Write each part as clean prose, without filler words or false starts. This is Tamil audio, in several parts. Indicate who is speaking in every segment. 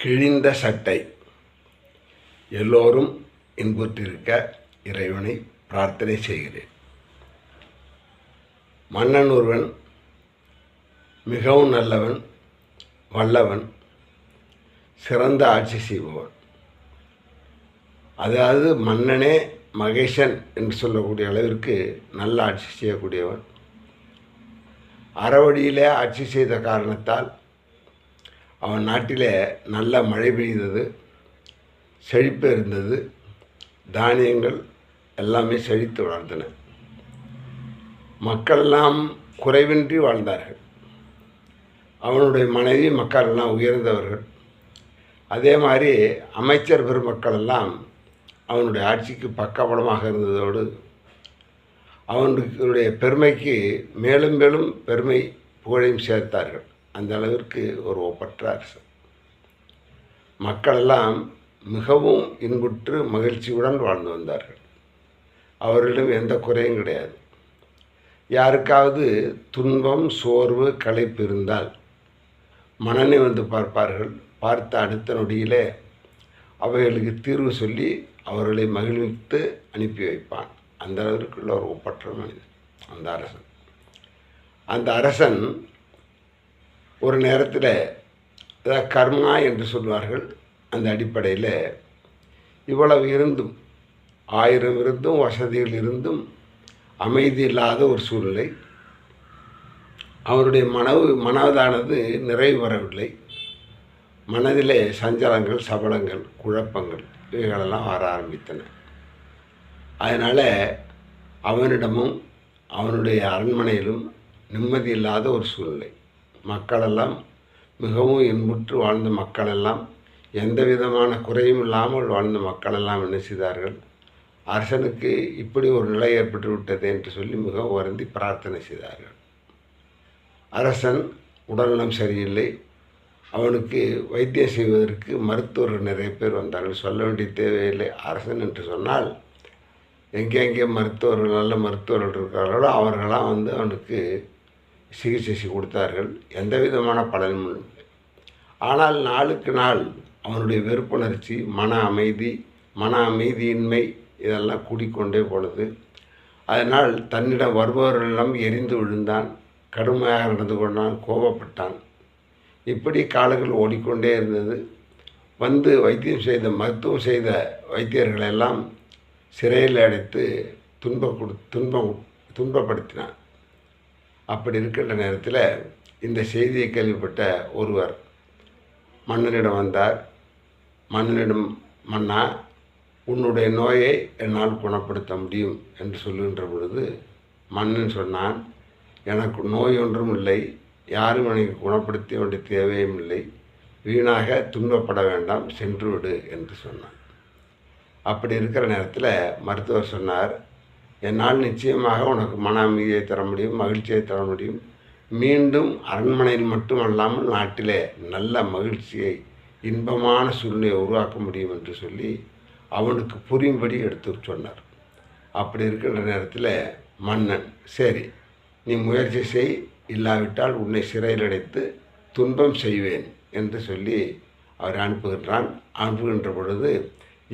Speaker 1: கிழிந்த சட்டை. எல்லோரும் இன்புற்றிருக்க இறைவனை பிரார்த்தனை செய்கிறேன். மன்னன் ஒருவன் மிகவும் நல்லவன், வல்லவன், சிறந்த ஆட்சி செய்பவன். அதாவது மன்னனே மகேசன் என்று சொல்லக்கூடிய அளவிற்கு நல்ல ஆட்சி செய்யக்கூடியவன். அறவழியிலே ஆட்சி செய்த காரணத்தால் அவன் நாட்டிலே நல்ல மழை பெய்தது, செழிப்பு இருந்தது, தானியங்கள் எல்லாமே செழித்து வளர்ந்தன. மக்களெல்லாம் குறைவின்றி வாழ்ந்தார்கள். அவனுடைய மனைவி மக்கள் எல்லாம் உயர்ந்தவர்கள். அதே மாதிரி அமைச்சர் பெருமக்கள் எல்லாம் அவனுடைய ஆட்சிக்கு பக்கபலமாக இருந்ததோடு அவனுடைய பெருமைக்கு மேலும் மேலும் பெருமை புகழையும் சேர்த்தார்கள். அந்த அளவிற்கு ஒரு ஒப்பற்ற அரசு. மக்களெல்லாம் மிகவும் இன்புற்று மகிழ்ச்சியுடன் வாழ்ந்து வந்தார்கள். அவர்களிடம் எந்த குறையும் கிடையாது. யாருக்காவது துன்பம், சோர்வு, களைப்பு இருந்தால் மன்னனை வந்து பார்ப்பார்கள். பார்த்த அடுத்த நொடியிலே அவைகளுக்கு தீர்வு சொல்லி அவர்களை மகிழ்வித்து அனுப்பி வைப்பான். அந்த அளவிற்குள்ள ஒரு ஒப்பற்ற மனிதன் அந்த அரசன். அந்த அரசன் ஒரு நேரத்தில் அதாவது கர்மா என்று சொல்வார்கள். அந்த அடிப்படையில் இவ்வளவு இருந்தும், 1000 இருந்தும், வசதிகள் இருந்தும் அமைதி இல்லாத ஒரு சூழ்நிலை. அவருடைய மனதானது நிறைவு வரவில்லை. மனதிலே சஞ்சலங்கள், சபலங்கள், குழப்பங்கள் இவைகளெல்லாம் வர ஆரம்பித்தன. அதனால் அவனிடமும் அவனுடைய அரண்மனையிலும் நிம்மதி இல்லாத ஒரு சூழ்நிலை. மக்களெல்லாம் மிகவும் இன்புற்று வாழ்ந்த மக்களெல்லாம், எந்த விதமான குறையும் இல்லாமல் வாழ்ந்த மக்களெல்லாம் என்ன செய்தார்கள்? அரசனுக்கு இப்படி ஒரு நிலை ஏற்பட்டு விட்டது என்று சொல்லி மிகவும் வருந்தி பிரார்த்தனை செய்தார்கள். அரசன் உடல்நலம் சரியில்லை. அவனுக்கு வைத்தியம் செய்வதற்கு மருத்துவர்கள் நிறைய பேர் வந்தார்கள். சொல்ல வேண்டிய தேவையில்லை. அரசன் என்று சொன்னால் எங்கெங்கே மருத்துவர்கள், நல்ல மருத்துவர்கள் இருக்கிறார்களோ அவர்களாம் வந்து அவனுக்கு சிகிச்சை கொடுத்தார்கள். எந்த விதமான பலனும் இல்லை. ஆனால் நாளுக்கு நாள் அவனுடைய வெறுப்புணர்ச்சி, மன அமைதியின்மை இதெல்லாம் கூடிக்கொண்டே போனது. அதனால் தன்னிடம் வருபவர்களெல்லாம் எரிந்து விழுந்தான், கடுமையாக நடந்து கொண்டான், கோபப்பட்டான். இப்படி காலங்கள் ஓடிக்கொண்டே இருந்தது. வந்து மருத்துவம் செய்த வைத்தியர்களெல்லாம் சிறையில் அடைத்து துன்பப்படுத்தினான். அப்படி இருக்கின்ற நேரத்தில் இந்த செய்தியை கேள்விப்பட்ட ஒருவர் மன்னனிடம் வந்தார். மன்னனிடம், மன்னா, உன்னுடைய நோயை என்னால் குணப்படுத்த முடியும் என்று சொல்லுகின்ற பொழுது மன்னன் சொன்னான், எனக்கு நோய் ஒன்றும் இல்லை, யாரும் எனக்கு குணப்படுத்த வேண்டிய தேவையும் இல்லை, வீணாக துன்பப்பட வேண்டாம், சென்று விடு என்று சொன்னான். அப்படி இருக்கிற நேரத்தில் மருத்துவர் சொன்னார், என்னால் நிச்சயமாக உனக்கு மன அமைதியை தர முடியும், மகிழ்ச்சியை தர முடியும். மீண்டும் அரண்மனையில் மட்டுமல்லாமல் நாட்டிலே நல்ல மகிழ்ச்சியை, இன்பமான சூழ்நிலையை உருவாக்க முடியும் என்று சொல்லி அவனுக்கு புரியும்படி எடுத்து சொன்னார். அப்படி இருக்கின்ற நேரத்தில் மன்னன், சரி நீ முயற்சி செய், இல்லாவிட்டால் உன்னை சிறையில் அடைத்து துன்பம் செய்வேன் என்று சொல்லி அவர் அனுப்புகின்ற பொழுது,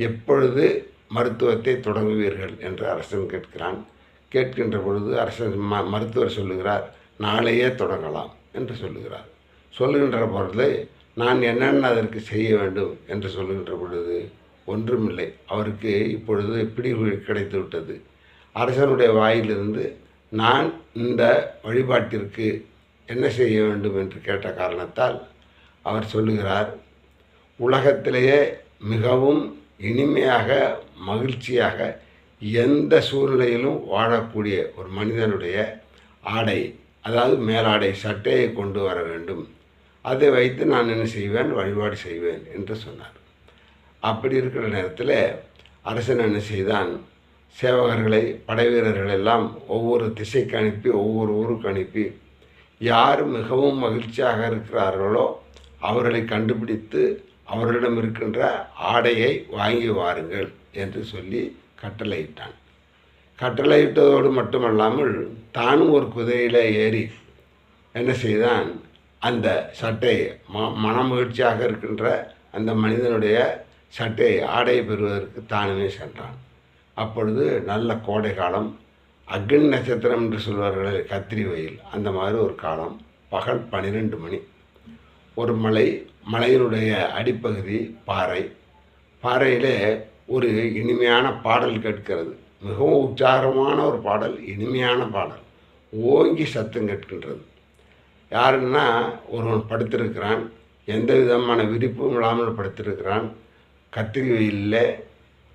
Speaker 1: எப்பொழுது மருத்துவத்தை தொடங்குவீர்கள் என்று அரசன் கேட்கின்ற பொழுது மருத்துவர் சொல்லுகிறார், நாளையே தொடங்கலாம் என்று சொல்லுகிறார். சொல்லுகின்ற பொழுது நான் என்னென்ன அதற்கு செய்ய வேண்டும் என்று சொல்லுகின்ற பொழுது ஒன்றுமில்லை. அவருக்கு இப்பொழுது பிடிவு கிடைத்து விட்டது. அரசனுடைய வாயிலிருந்து நான் இந்த வழிபாட்டிற்கு என்ன செய்ய வேண்டும் என்று கேட்ட காரணத்தால் அவர் சொல்லுகிறார், உலகத்திலேயே மிகவும் இனிமையாக, மகிழ்ச்சியாக, எந்த சூழ்நிலையிலும் வாழக்கூடிய ஒரு மனிதனுடைய ஆடை, அதாவது மேலாடை, சட்டையை கொண்டு வர வேண்டும். அதை வைத்து நான் என்ன செய்வேன்? வழிபாடு செய்வேன் என்று சொன்னார். அப்படி இருக்கிற நேரத்தில் அரசன் என்ன செய்தான்? சேவகர்களை, படை வீரர்கள் எல்லாம் ஒவ்வொரு திசைக்கு அனுப்பி, ஒவ்வொரு ஊருக்கு அனுப்பி, யார் மிகவும் மகிழ்ச்சியாக இருக்கிறார்களோ அவர்களை கண்டுபிடித்து அவர்களிடம் இருக்கின்ற ஆடையை வாங்கி வாருங்கள் என்று சொல்லி கட்டளையிட்டான். கட்டளையிட்டதோடு மட்டுமல்லாமல் தானும் ஒரு குதிரையில் ஏறி என்ன செய்தான்? அந்த சட்டையை மனமகிழ்ச்சியாக இருக்கின்ற அந்த மனிதனுடைய சட்டையை ஆடையை பெறுவதற்கு தானுமே சென்றான். அப்பொழுது நல்ல கோடை காலம், அக்னி நட்சத்திரம் என்று சொல்வார்கள், கத்திரி வெயில், அந்த மாதிரி ஒரு காலம். பகல் 12 மணி. ஒரு மலையினுடைய அடிப்பகுதி பாறை. பாறையிலே ஒரு இனிமையான பாடல் கேட்கிறது. மிகவும் உற்சாகமான ஒரு பாடல், இனிமையான பாடல், ஓங்கி சத்தம் கேட்கின்றது. யாருன்னா ஒருவன் படுத்திருக்கிறான், எந்த விதமான விரிப்பும் இல்லாமல் படுத்திருக்கிறான். கத்திரி வெயிலில்,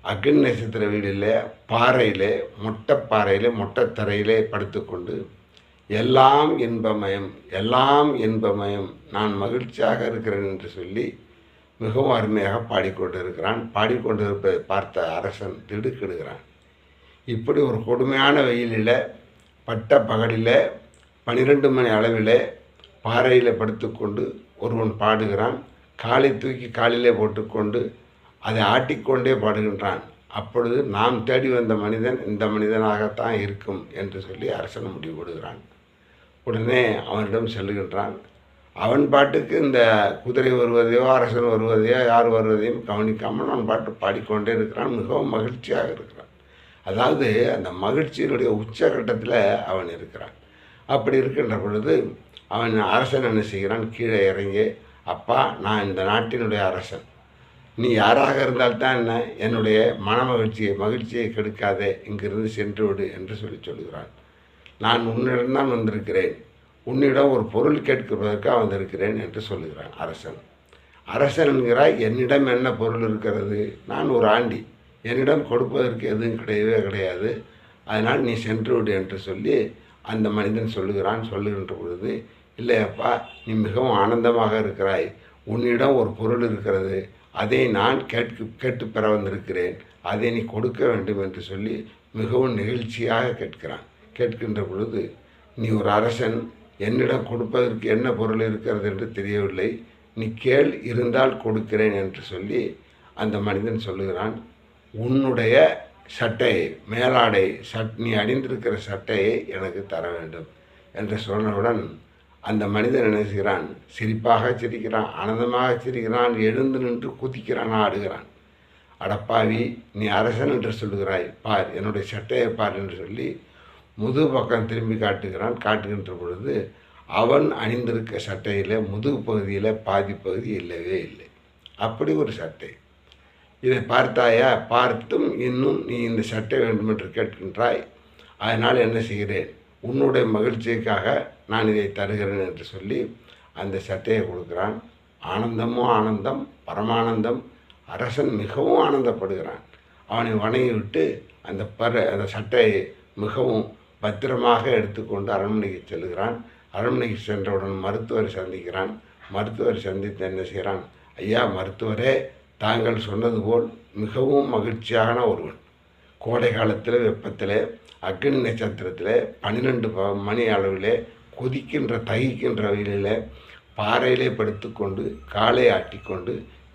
Speaker 1: அக்னி நட்சத்திர வெயிலில், பாறையிலே, மொட்டைப்பாறையிலே, மொட்டைத்தரையிலே படுத்துக்கொண்டு எல்லாம் இன்பமயம், எல்லாம் இன்பமயம், நான் மகிழ்ச்சியாக இருக்கிறேன் என்று சொல்லி மிகவும் அருமையாக பாடிக்கொண்டிருக்கிறான். பாடிக்கொண்டிருப்பதை பார்த்த அரசன் திடுக்கிடுகிறான். இப்படி ஒரு கொடுமையான வெயிலில், பட்ட பகலில், 12 மணி அளவில் பாறையில் படுத்துக்கொண்டு ஒருவன் பாடுகிறான். காலை தூக்கி காலிலே போட்டுக்கொண்டு அதை ஆட்டிக்கொண்டே பாடுகின்றான். அப்பொழுது நாம் தேடி வந்த மனிதன் இந்த மனிதனாகத்தான் இருக்கும் என்று சொல்லி அரசன் முடிவுபடுகிறான். உடனே அவனிடம் செல்லுகின்றான். அவன் பாட்டுக்கு இந்த குதிரை வருவதையோ அரசன் வருவதையோ யார் வருவதையும் கவனிக்காமல் அவன் பாட்டு பாடிக்கொண்டே இருக்கிறான். மிகவும் மகிழ்ச்சியாக இருக்கிறான். அதாவது அந்த மகிழ்ச்சியினுடைய உச்சகட்டத்தில் அவன் இருக்கிறான். அப்படி இருக்கின்ற பொழுது அவன் அரசன் என்ன செய்கிறான், கீழே இறங்கி, அப்பா, நான் இந்த நாட்டினுடைய அரசன், நீ யாராக இருந்தால்தான் என்ன, என்னுடைய மகிழ்ச்சியை கெடுக்காதே, இங்கிருந்து சென்று விடு என்று சொல்லுகிறான். நான் உன்னிடம்தான் வந்திருக்கிறேன், உன்னிடம் ஒரு பொருள் கேட்கிறதற்காக வந்திருக்கிறேன் என்று சொல்லுகிறான் அரசன். அரசன் என்கிறாய், என்னிடம் என்ன பொருள் இருக்கிறது, நான் ஒரு ஆண்டி, என்னிடம் கொடுப்பதற்கு எதுவும் கிடையவே கிடையாது, அதனால் நீ சென்று விடு என்று சொல்லி அந்த மனிதன் சொல்லுகின்ற பொழுது, இல்லையப்பா, நீ மிகவும் ஆனந்தமாக இருக்கிறாய், உன்னிடம் ஒரு பொருள் இருக்கிறது, அதை நான் கேட்டு பெற வந்திருக்கிறேன், அதை நீ கொடுக்க வேண்டும் என்று சொல்லி மிகவும் நெகிழ்ச்சியாக கேட்கின்ற பொழுது, நீ ஒரு அரசன், என்னிடம் கொடுப்பதற்கு என்ன பொருள் இருக்கிறது என்று தெரியவில்லை, நீ கேள், இருந்தால் கொடுக்கிறேன் என்று சொல்லி அந்த மனிதன் சொல்லுகிறான். உன்னுடைய சட்டையை, மேலாடை, நீ அணிந்திருக்கிற சட்டையை எனக்கு தர வேண்டும் என்று சொன்னவுடன் அந்த மனிதன் என்ன செய்கிறான், சிரிப்பாக சிரிக்கிறான், ஆனந்தமாக சிரிக்கிறான், எழுந்து நின்று குதிக்கிறான், ஆடுகிறான். அடப்பாவி, நீ அரசன் என்று சொல்லுகிறாய், பார், என்னுடைய சட்டையை பார் என்று சொல்லி முதுகு பக்கம் திரும்பி காட்டுகின்ற பொழுது அவன் அணிந்திருக்க சட்டையில் முதுகு பகுதியில் பாதி பகுதி இல்லவே இல்லை. அப்படி ஒரு சட்டை. இதை பார்த்தாயா, பார்த்தும் இன்னும் நீ இந்த சட்டை வேண்டும் என்று கேட்கின்றாய், அதனால் என்ன செய்கிறேன், உன்னுடைய மகிழ்ச்சிக்காக நான் இதை தருகிறேன் என்று சொல்லி அந்த சட்டையை கொடுக்குறான். ஆனந்தமோ ஆனந்தம், பரமானந்தம். அரசன் மிகவும் ஆனந்தப்படுகிறான். அவனை வணங்கிவிட்டு அந்த சட்டையை மிகவும் பத்திரமாக எடுத்துக்கொண்டு அரண்மனைக்கு செல்கிறான். அரண்மனைக்கு சென்றவுடன் மருத்துவரை சந்திக்கிறான். மருத்துவரை சந்தித்து என்ன செய்கிறான், ஐயா மருத்துவரே, தாங்கள் சொன்னது போல் மிகவும் மகிழ்ச்சியான ஒருவன், கோடை காலத்தில் வெப்பத்தில், அக்னி நட்சத்திரத்தில், 12 மணி அளவில் தகிக்கின்ற வெயிலில் பாறையிலே படுத்துக்கொண்டு காலை ஆட்டிக்கொண்டு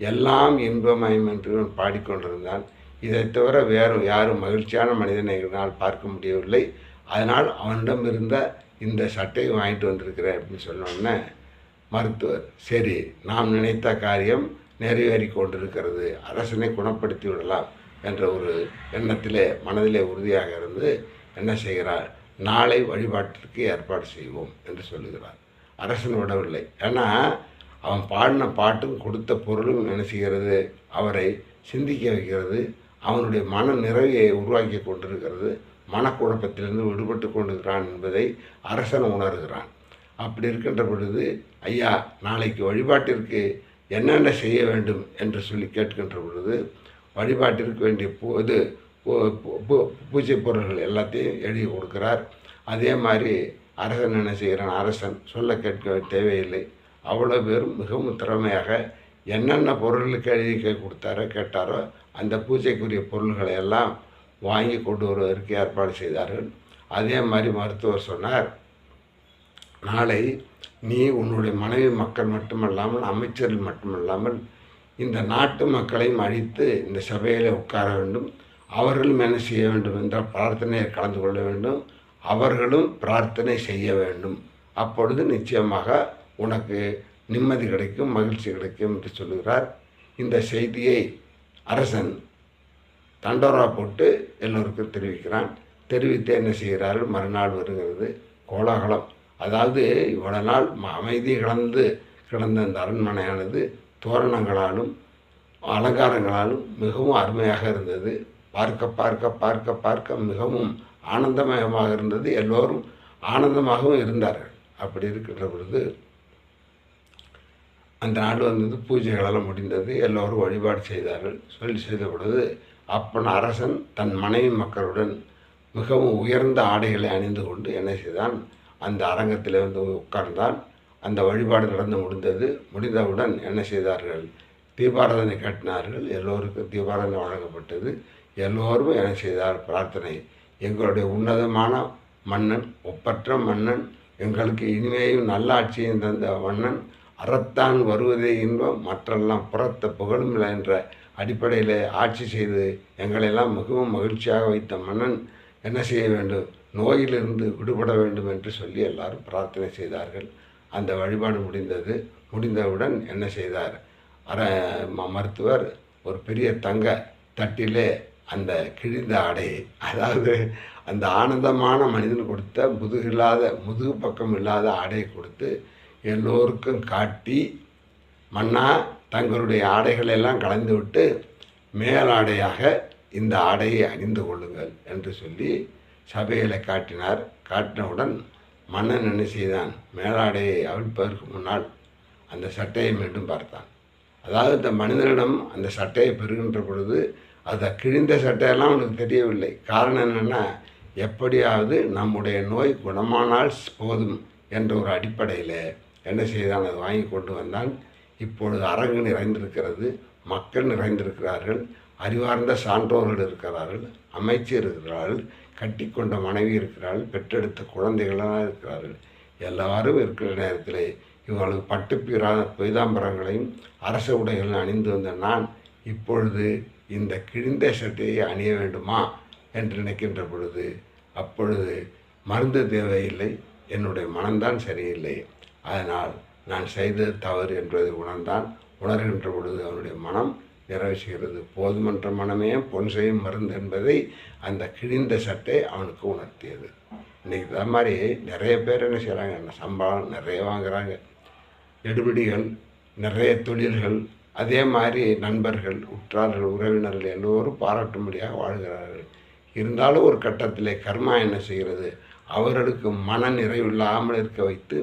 Speaker 1: எல்லாம் இன்பமயம் என்று பாடிக்கொண்டிருந்தான். இதை தவிர வேறு யாரும் மகிழ்ச்சியான மனிதனை என்னால் பார்க்க முடியவில்லை, அதனால் அவனிடம் இருந்த இந்த சட்டையை வாங்கிட்டு வந்திருக்கிறேன் அப்படின்னு சொன்னோடனே மருத்துவர், சரி, நாம் நினைத்த காரியம் நிறைவேறி கொண்டிருக்கிறது, அரசனை குணப்படுத்தி விடலாம் என்ற ஒரு எண்ணத்திலே மனதிலே உறுதியாக இருந்து என்ன செய்கிறார், நாளை வழிபாட்டிற்கு ஏற்பாடு செய்வோம் என்று சொல்லுகிறார். அரசன் விடவில்லை. ஏன்னா அவன் பாடின பாட்டும் கொடுத்த பொருளும் என்ன செய்கிறது, அவரை சிந்திக்க வைக்கிறது, அவனுடைய மன நிறைவை உருவாக்கி கொண்டிருக்கிறது, மனக்குழப்பத்திலிருந்து விடுபட்டு கொண்டிருக்கிறான் என்பதை அரசன் உணர்கிறான். அப்படி இருக்கின்ற பொழுது, ஐயா, நாளைக்கு வழிபாட்டிற்கு என்னென்ன செய்ய வேண்டும் என்று சொல்லி கேட்கின்ற பொழுது, வழிபாட்டிற்கு வேண்டிய பூஜை பொருள்கள் எல்லாத்தையும் எழுதி கொடுக்கிறார். அதே மாதிரி அரசன் என்ன செய்கிறான், அரசன் சொல்ல கேட்க தேவையில்லை, அவ்வளோ பேரும் மிகவும் திறமையாக என்னென்ன பொருளுக்கு எழுதி கேட்டாரோ அந்த பூஜைக்குரிய பொருள்களை எல்லாம் வாங்கி கொண்டு வருவதற்கு ஏற்பாடு செய்தார்கள். அதே மாதிரி மருத்துவர் சொன்னார், நாளை நீ உன்னுடைய மனைவி மக்கள் மட்டுமல்லாமல், அமைச்சர்கள் மட்டுமல்லாமல், இந்த நாட்டு மக்களையும் அழித்து இந்த சபையில் உட்கார வேண்டும், அவர்களும் என்ன செய்ய வேண்டும் என்ற பிரார்த்தனையை கலந்து கொள்ள வேண்டும், அவர்களும் பிரார்த்தனை செய்ய வேண்டும், அப்பொழுது நிச்சயமாக உனக்கு நிம்மதி கிடைக்கும், மகிழ்ச்சி கிடைக்கும் என்று சொல்லுகிறார். இந்த செய்தியை அரசன் தண்டோரா போட்டு எல்லோருக்கும் தெரிவிக்கிறான். தெரிவித்து என்ன செய்கிறார்கள், மறுநாள் வருகிறது கோலாகலம். அதாவது இவ்வளோ நாள் அமைதி கிடந்த அந்த அரண்மனையானது தோரணங்களாலும் அலங்காரங்களாலும் மிகவும் அருமையாக இருந்தது. பார்க்க பார்க்க பார்க்க பார்க்க மிகவும் ஆனந்தமயமாக இருந்தது. எல்லோரும் ஆனந்தமாகவும் இருந்தார்கள். அப்படி இருக்கின்ற பொழுது அந்த நாள் வந்தது. பூஜைகளெல்லாம் முடிந்தது. எல்லோரும் வழிபாடு செய்தார்கள். செய்த பொழுது அப்பன் அரசன் தன் மனைவி மக்களுடன் மிகவும் உயர்ந்த ஆடைகளை அணிந்து கொண்டு என்ன செய்தான், அந்த அரங்கத்தில் வந்து உட்கார்ந்தான். அந்த வழிபாடு நடந்து முடிந்தவுடன் என்ன செய்தார்கள், தீபாராதனை காட்டினார்கள். எல்லோருக்கும் தீபாராதனை வழங்கப்பட்டது. எல்லோரும் என்ன செய்தார், பிரார்த்தனை, எங்களுடைய உன்னதமான மன்னன், ஒப்பற்ற மன்னன், எங்களுக்கு இனிமையும் நல்லாட்சியும் தந்த மன்னன், அறத்தான் வருவதே இன்பம், மற்றெல்லாம் புறத்த புகழும் இல்லை என்ற அடிப்படையில் ஆட்சி செய்து எங்களெல்லாம் மிகவும் மகிழ்ச்சியாக வைத்த மன்னன் என்ன செய்ய வேண்டும், நோயிலிருந்து விடுபட வேண்டும் என்று சொல்லி எல்லாரும் பிரார்த்தனை செய்தார்கள். அந்த வழிபாடு முடிந்தவுடன் என்ன செய்தார், மருத்துவர் ஒரு பெரிய தங்க தட்டிலே அந்த கிழிந்த ஆடையை, அதாவது அந்த ஆனந்தமான மனிதன் கொடுத்த முதுகு பக்கம் இல்லாத ஆடையை கொடுத்து எல்லோருக்கும் காட்டி, மன்னா தங்களுடைய ஆடைகளெல்லாம் கலந்து விட்டு மேலாடையாக இந்த ஆடையை அணிந்து கொள்ளுங்கள் என்று சொல்லி சபையில் காட்டினார். காட்டினவுடன் மன்னன் என்ன செய்தான், மேலாடையை அவிழ்ப்பதற்கு முன்னால் அந்த சட்டையை மீண்டும் பார்த்தான். அதாவது இந்த மனிதனிடம் அந்த சட்டையை பெறுகின்ற பொழுது அந்த கிழிந்த சட்டையெல்லாம் அவனுக்கு தெரியவில்லை. காரணம் என்னென்னா, எப்படியாவது நம்முடைய நோய் குணமானால் போதும் என்ற ஒரு அடிப்படையில் என்ன செய்தான், அதை வாங்கி கொண்டு வந்தான். இப்பொழுது அரங்கு நிறைந்திருக்கிறது, மக்கள் நிறைந்திருக்கிறார்கள், அறிவார்ந்த சான்றோர்கள் இருக்கிறார்கள், அமைச்சர் இருக்கிறார்கள், கட்டிக்கொண்ட மனைவி இருக்கிறார்கள், பெற்றெடுத்த குழந்தைகளாக இருக்கிறார்கள். எல்லாரும் இருக்கிற நேரத்தில் இவர்களுக்கு பட்டு பீதாம்பரங்களையும் அரச உடைகளையும் அணிந்து வந்த நான் இப்பொழுது இந்த கிழிந்த சட்டையை அணிய வேண்டுமா என்று நினைக்கின்ற பொழுது, அப்பொழுது மருந்து தேவையில்லை, என்னுடைய மனம்தான் சரியில்லை, அதனால் நான் செய்தது தவறு என்பதை உணர்கின்ற பொழுது அவனுடைய மனம் நிறைவேற்றுகிறது. போதுமன்ற மனமே பொன் செய்யும் மருந்து என்பதை அந்த கிழிந்த சட்டை அவனுக்கு உணர்த்தியது. இன்றைக்கி இது மாதிரி நிறைய பேர் என்ன செய்கிறாங்க, சம்பளம் நிறைய வாங்குகிறாங்க, எடுபிடிகள், நிறைய தொழில்கள், அதே மாதிரி நண்பர்கள், உற்றார்கள், உறவினர்கள் எல்லோரும் பாராட்டும்படியாக வாழ்கிறார்கள். இருந்தாலும் ஒரு கட்டத்தில் கர்மா என்ன செய்கிறது, அவர்களுக்கு மன நிறைவில்லாமல் இருக்க வைத்து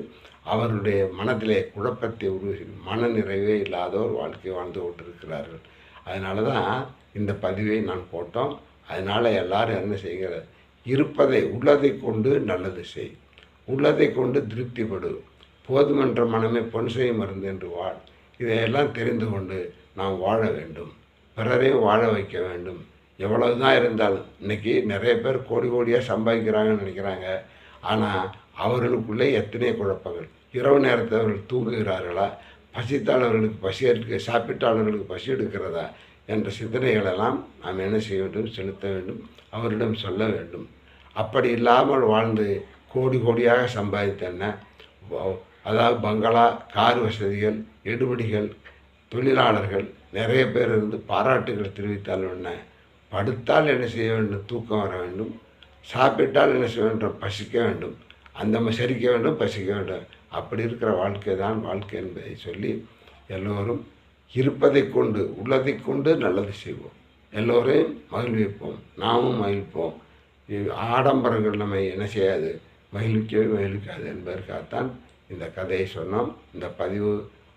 Speaker 1: அவருடைய மனத்திலே குழப்பத்தை உருவாக்கி மன நிறைவே இல்லாத ஒரு வாழ்க்கை வாழ்ந்து கொண்டிருக்கிறார்கள். அதனால தான் இந்த பதிவை நான் போட்டோம். அதனால் எல்லாரும் என்ன செய்கிறது, இருப்பதை உள்ளதை கொண்டு நல்லது செய், உள்ளதை கொண்டு திருப்திப்படு, போதுமென்ற மனமே பொன் செய்யும் மருந்து என்று வாழ். இதையெல்லாம் தெரிந்து கொண்டு நாம் வாழ வேண்டும், பிறரையும் வாழ வைக்க வேண்டும். எவ்வளவு தான் இருந்தாலும் இன்றைக்கி நிறைய பேர் கோடியாக சம்பாதிக்கிறாங்கன்னு நினைக்கிறாங்க. ஆனால் அவர்களுக்குள்ளே எத்தனை குழப்பங்கள். இரவு நேரத்தில் அவர்கள் தூங்குகிறார்களா, பசித்தாளர்களுக்கு பசி எடுக்க, சாப்பிட்டாளர்களுக்கு பசி எடுக்கிறதா என்ற சிந்தனைகளெல்லாம் நாம் என்ன செய்ய வேண்டும், செலுத்த வேண்டும், அவரிடம் சொல்ல வேண்டும். அப்படி இல்லாமல் வாழ்ந்து கோடியாக சம்பாதித்தன, அதாவது பங்களா, கார் வசதிகள், எடுபடிகள், தொழிலாளர்கள் நிறைய பேர் இருந்து பாராட்டுகள் தெரிவித்தால் என்ன, படுத்தால் என்ன செய்ய வேண்டும், தூக்கம் வர வேண்டும், சாப்பிட்டால் என்ன செய்ய வேண்டும், பசிக்க வேண்டும், அந்த செரிக்க வேண்டும், பசிக்க வேண்டும். அப்படி இருக்கிற வாழ்க்கை தான் வாழ்க்கை என்பதை சொல்லி எல்லோரும் இருப்பதை கொண்டு உள்ளதை கொண்டு நல்லது செய்வோம், எல்லோரையும் மகிழ்விப்போம், நாமும் மகிழ்ப்போம். ஆடம்பரங்கள் நம்மை என்ன செய்யாது, மகிழ்விக்காது என்பதற்காகத்தான் இந்த கதையை சொன்னோம். இந்த பதிவு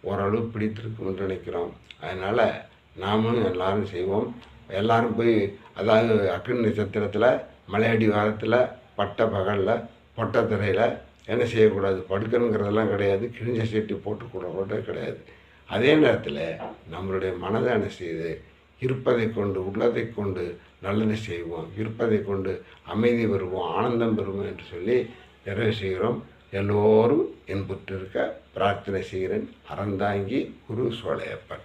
Speaker 1: ஓரளவு பிடித்திருக்கும் என்று நினைக்கிறோம். அதனால் நாமும் எல்லாரும் செய்வோம். எல்லாரும் போய், அதாவது அக்னி நட்சத்திரத்தில், மலையடி வாரத்தில், பட்ட பகலில், பொட்டத்திரையில் என்ன செய்யக்கூடாது, படுக்கணுங்கிறதெல்லாம் கிடையாது, கிழிஞ்ச சீட்டு போட்டுக்கூட கிடையாது. அதே நேரத்தில் நம்மளுடைய மனதை என்ன செய்யுது, இருப்பதை கொண்டு உள்ளதை கொண்டு நல்லது செய்வோம், இருப்பதை கொண்டு அமைதி பெறுவோம், ஆனந்தம் பெறுவோம் என்று சொல்லி நிறைவு செய்கிறோம். எல்லோரும் என்புற்றிருக்க பிரார்த்தனை செய்கிறேன். அறந்தாங்கி குரு சோலையப்பன்.